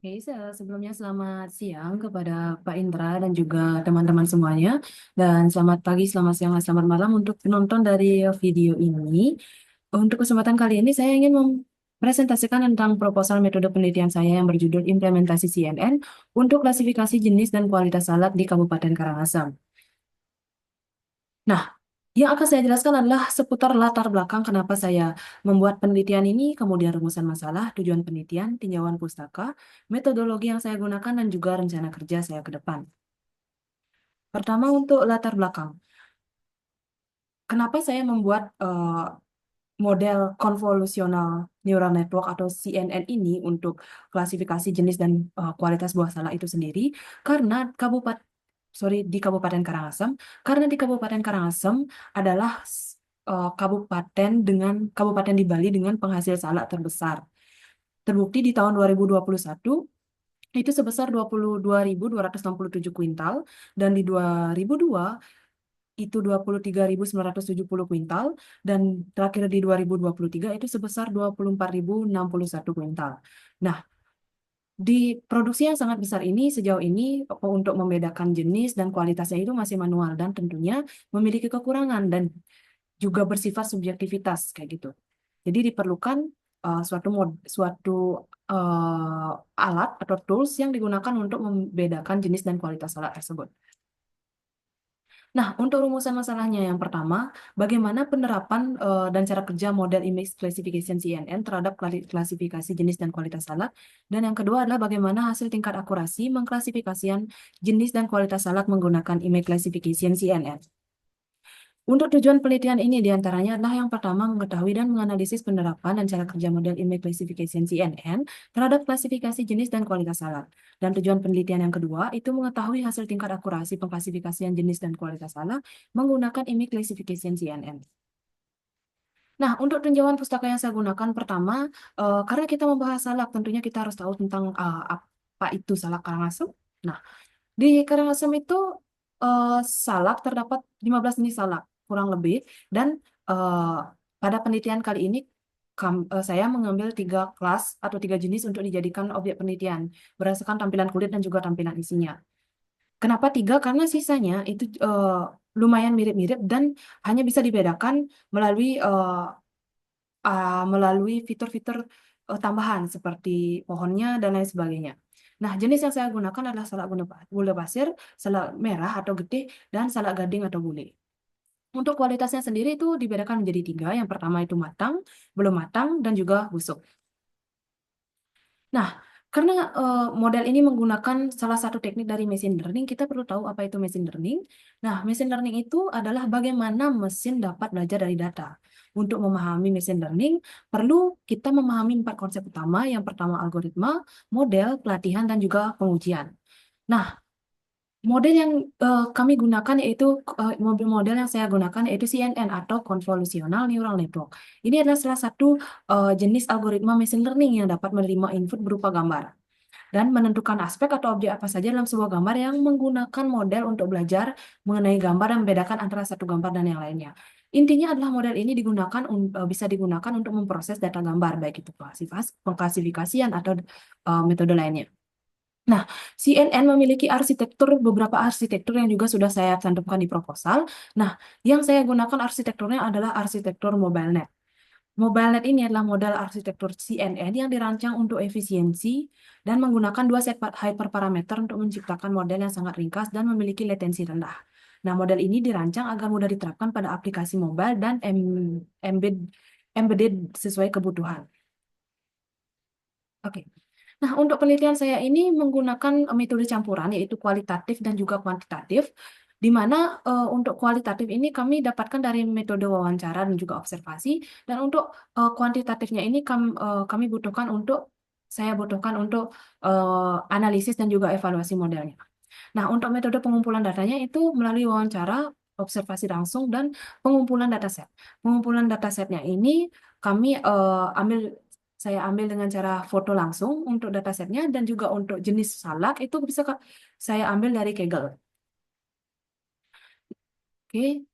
Sebelumnya selamat siang kepada Pak Indra dan juga teman-teman semuanya. Dan selamat pagi, selamat siang, dan selamat malam untuk penonton dari video ini. Untuk kesempatan kali ini saya ingin mempresentasikan tentang proposal metode penelitian saya yang berjudul Implementasi CNN untuk klasifikasi jenis dan kualitas salak di Kabupaten Karangasem. Nah, yang akan saya jelaskan adalah seputar latar belakang kenapa saya membuat penelitian ini, kemudian rumusan masalah, tujuan penelitian, tinjauan pustaka, metodologi yang saya gunakan, dan juga rencana kerja saya ke depan. Pertama, untuk latar belakang. Kenapa saya membuat model konvolusional neural network atau CNN ini untuk klasifikasi jenis dan kualitas buah salak itu sendiri? Karena di Kabupaten Karangasem, di Kabupaten Karangasem adalah kabupaten di Bali dengan penghasil salak terbesar. Terbukti di tahun 2021 itu sebesar 22.267 kuintal dan di 2002 itu 23.970 kuintal dan terakhir di 2023 itu sebesar 24.061 kuintal. Nah, di produksi yang sangat besar ini sejauh ini untuk membedakan jenis dan kualitasnya itu masih manual dan tentunya memiliki kekurangan dan juga bersifat subjektivitas kayak gitu. Jadi diperlukan suatu alat atau tools yang digunakan untuk membedakan jenis dan kualitas alat tersebut. Nah, untuk rumusan masalahnya yang pertama, bagaimana penerapan dan cara kerja model image classification CNN terhadap klasifikasi jenis dan kualitas salak. Dan yang kedua adalah bagaimana hasil tingkat akurasi mengklasifikasikan jenis dan kualitas salak menggunakan image classification CNN. Untuk tujuan penelitian ini diantaranya adalah yang pertama mengetahui dan menganalisis penerapan dan cara kerja model image classification CNN terhadap klasifikasi jenis dan kualitas salak. Dan tujuan penelitian yang kedua itu mengetahui hasil tingkat akurasi pengklasifikasian jenis dan kualitas salak menggunakan image classification CNN. Nah, untuk tinjauan pustaka yang saya gunakan pertama, karena kita membahas salak, tentunya kita harus tahu tentang apa itu salak Karangasem. Nah, di Karangasem itu eh, salak terdapat 15 jenis salak kurang lebih dan eh, pada penelitian kali ini saya mengambil 3 kelas atau 3 jenis untuk dijadikan objek penelitian berdasarkan tampilan kulit dan juga tampilan isinya. Kenapa 3? Karena sisanya itu lumayan mirip-mirip dan hanya bisa dibedakan melalui fitur-fitur tambahan seperti pohonnya dan lain sebagainya. Nah, jenis yang saya gunakan adalah salak gula pasir, salak merah atau getih, dan salak gading atau bule. Untuk kualitasnya sendiri itu dibedakan menjadi 3. Yang pertama itu matang, belum matang, dan juga busuk. Nah, karena model ini menggunakan salah satu teknik dari machine learning, kita perlu tahu apa itu machine learning. Nah, machine learning itu adalah bagaimana mesin dapat belajar dari data. Untuk memahami machine learning, perlu kita memahami 4 konsep utama. Yang pertama algoritma, model, pelatihan, dan juga pengujian. Nah, model yang kami gunakan yaitu model yang saya gunakan yaitu CNN atau Convolutional Neural Network. Ini adalah salah satu jenis algoritma machine learning yang dapat menerima input berupa gambar dan menentukan aspek atau objek apa saja dalam sebuah gambar yang menggunakan model untuk belajar mengenai gambar dan membedakan antara satu gambar dan yang lainnya. Intinya adalah model ini bisa digunakan untuk memproses data gambar baik itu pengklasifikasian atau metode lainnya. Nah, CNN memiliki beberapa arsitektur yang juga sudah saya cantumkan di proposal. Nah, yang saya gunakan arsitekturnya adalah arsitektur MobileNet. MobileNet ini adalah model arsitektur CNN yang dirancang untuk efisiensi dan menggunakan 2 set hyperparameter untuk menciptakan model yang sangat ringkas dan memiliki latensi rendah. Nah, model ini dirancang agar mudah diterapkan pada aplikasi mobile dan embedded sesuai kebutuhan. Oke. Nah, untuk penelitian saya ini menggunakan metode campuran, yaitu kualitatif dan juga kuantitatif, di mana untuk kualitatif ini kami dapatkan dari metode wawancara dan juga observasi, dan untuk kuantitatifnya ini saya butuhkan untuk analisis dan juga evaluasi modelnya. Nah, untuk metode pengumpulan datanya itu melalui wawancara, observasi langsung, dan pengumpulan dataset. Pengumpulan datasetnya ini kami saya ambil dengan cara foto langsung untuk datasetnya dan juga untuk jenis salak itu saya ambil dari Kaggle. Oke.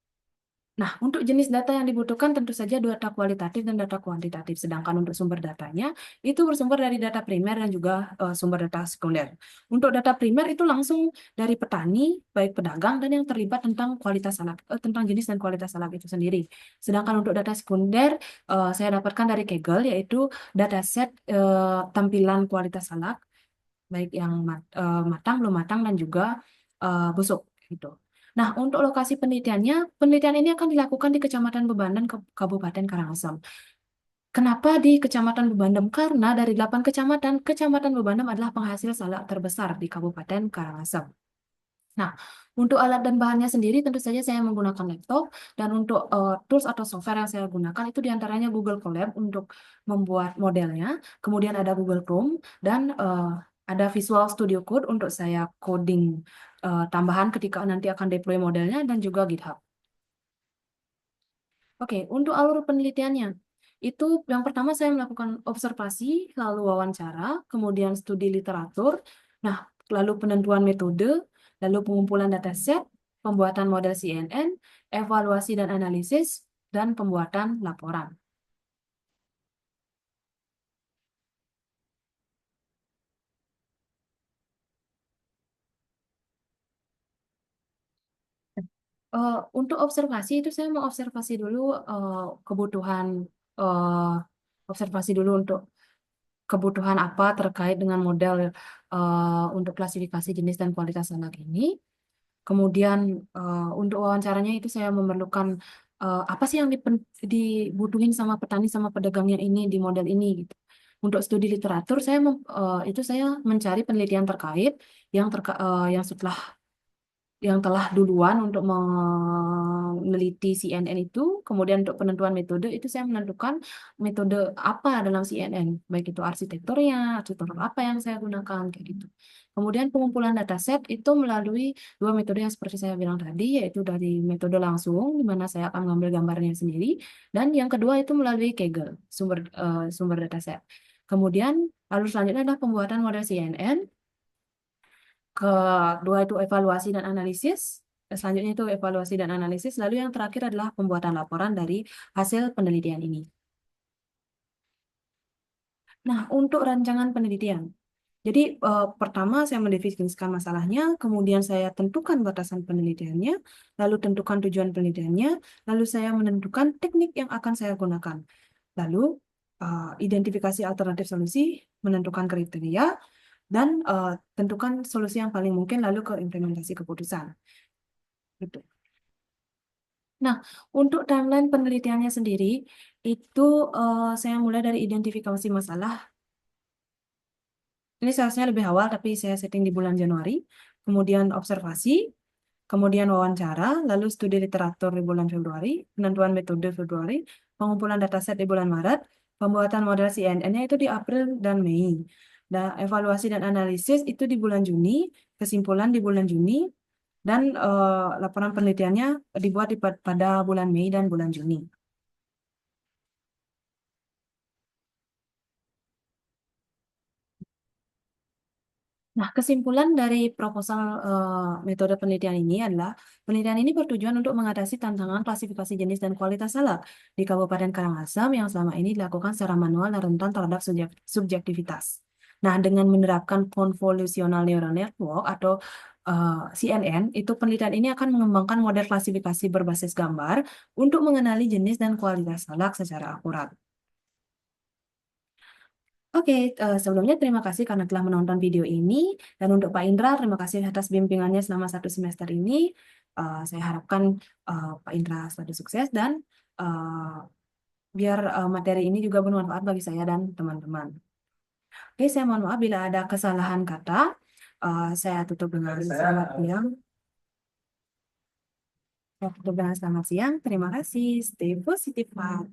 Nah, untuk jenis data yang dibutuhkan tentu saja data kualitatif dan data kuantitatif. Sedangkan untuk sumber datanya itu bersumber dari data primer dan juga sumber data sekunder. Untuk data primer itu langsung dari petani, baik pedagang dan yang terlibat tentang kualitas salak, tentang jenis dan kualitas salak itu sendiri. Sedangkan untuk data sekunder saya dapatkan dari Kaggle, yaitu dataset tampilan kualitas salak, baik yang matang, belum matang dan juga busuk gitu. Nah, untuk lokasi penelitiannya, penelitian ini akan dilakukan di Kecamatan Bebandan, Kabupaten Karangasem. Kenapa di Kecamatan Bebandem? Karena dari 8 kecamatan, Kecamatan Bebandem adalah penghasil salak terbesar di Kabupaten Karangasem. Nah, untuk alat dan bahannya sendiri tentu saja saya menggunakan laptop, dan untuk tools atau software yang saya gunakan itu diantaranya Google Colab untuk membuat modelnya, kemudian ada Google Chrome, dan ada Visual Studio Code untuk saya coding tambahan ketika nanti akan deploy modelnya, dan juga GitHub. Oke, untuk alur penelitiannya, itu yang pertama saya melakukan observasi, lalu wawancara, kemudian studi literatur, nah, lalu penentuan metode, lalu pengumpulan dataset, pembuatan model CNN, evaluasi dan analisis, dan pembuatan laporan. Untuk observasi itu saya mau observasi dulu kebutuhan, eh, observasi dulu untuk kebutuhan apa terkait dengan model untuk klasifikasi jenis dan kualitas anak ini. Kemudian untuk wawancaranya itu saya memerlukan apa sih yang dibutuhin sama petani sama pedagangnya ini di model ini gitu. Untuk studi literatur itu saya mencari penelitian terkait yang setelah yang telah duluan untuk meneliti CNN itu. Kemudian untuk penentuan metode itu saya menentukan metode apa dalam CNN, baik itu arsitektur apa yang saya gunakan kayak gitu. Kemudian pengumpulan dataset itu melalui dua metode yang seperti saya bilang tadi, yaitu dari metode langsung di mana saya akan mengambil gambarnya sendiri, dan yang kedua itu melalui Kaggle, sumber dataset. Kemudian lalu selanjutnya adalah pembuatan model CNN. Kedua itu evaluasi dan analisis. Selanjutnya itu evaluasi dan analisis. Lalu yang terakhir adalah pembuatan laporan dari hasil penelitian ini. Nah, untuk rancangan penelitian. Jadi, pertama saya mendefinisikan masalahnya, kemudian saya tentukan batasan penelitiannya, lalu tentukan tujuan penelitiannya, lalu saya menentukan teknik yang akan saya gunakan. Lalu, identifikasi alternatif solusi, menentukan kriteria, dan tentukan solusi yang paling mungkin, lalu ke implementasi keputusan. Gitu. Nah, untuk timeline penelitiannya sendiri, itu saya mulai dari identifikasi masalah. Ini seharusnya lebih awal, tapi saya setting di bulan Januari. Kemudian observasi, kemudian wawancara, lalu studi literatur di bulan Februari, penentuan metode Februari, pengumpulan dataset di bulan Maret, pembuatan model CNN-nya itu di April dan Mei. Dan evaluasi dan analisis itu di bulan Juni, kesimpulan di bulan Juni, dan laporan penelitiannya dibuat pada bulan Mei dan bulan Juni. Nah, kesimpulan dari proposal metode penelitian ini adalah penelitian ini bertujuan untuk mengatasi tantangan klasifikasi jenis dan kualitas salak di Kabupaten Karangasem yang selama ini dilakukan secara manual dan rentan terhadap subjektivitas. Nah, dengan menerapkan Convolutional Neural Network atau CNN, itu penelitian ini akan mengembangkan model klasifikasi berbasis gambar untuk mengenali jenis dan kualitas salak secara akurat. Oke, sebelumnya terima kasih karena telah menonton video ini. Dan untuk Pak Indra, terima kasih atas bimbingannya selama 1 semester ini. Saya harapkan Pak Indra selalu sukses dan uh, biar materi ini juga bermanfaat bagi saya dan teman-teman. Oke, saya mohon maaf bila ada kesalahan kata. Saya tutup dengan selamat siang. Saya tutup dengan selamat siang. Terima kasih. Stay positive, Pak.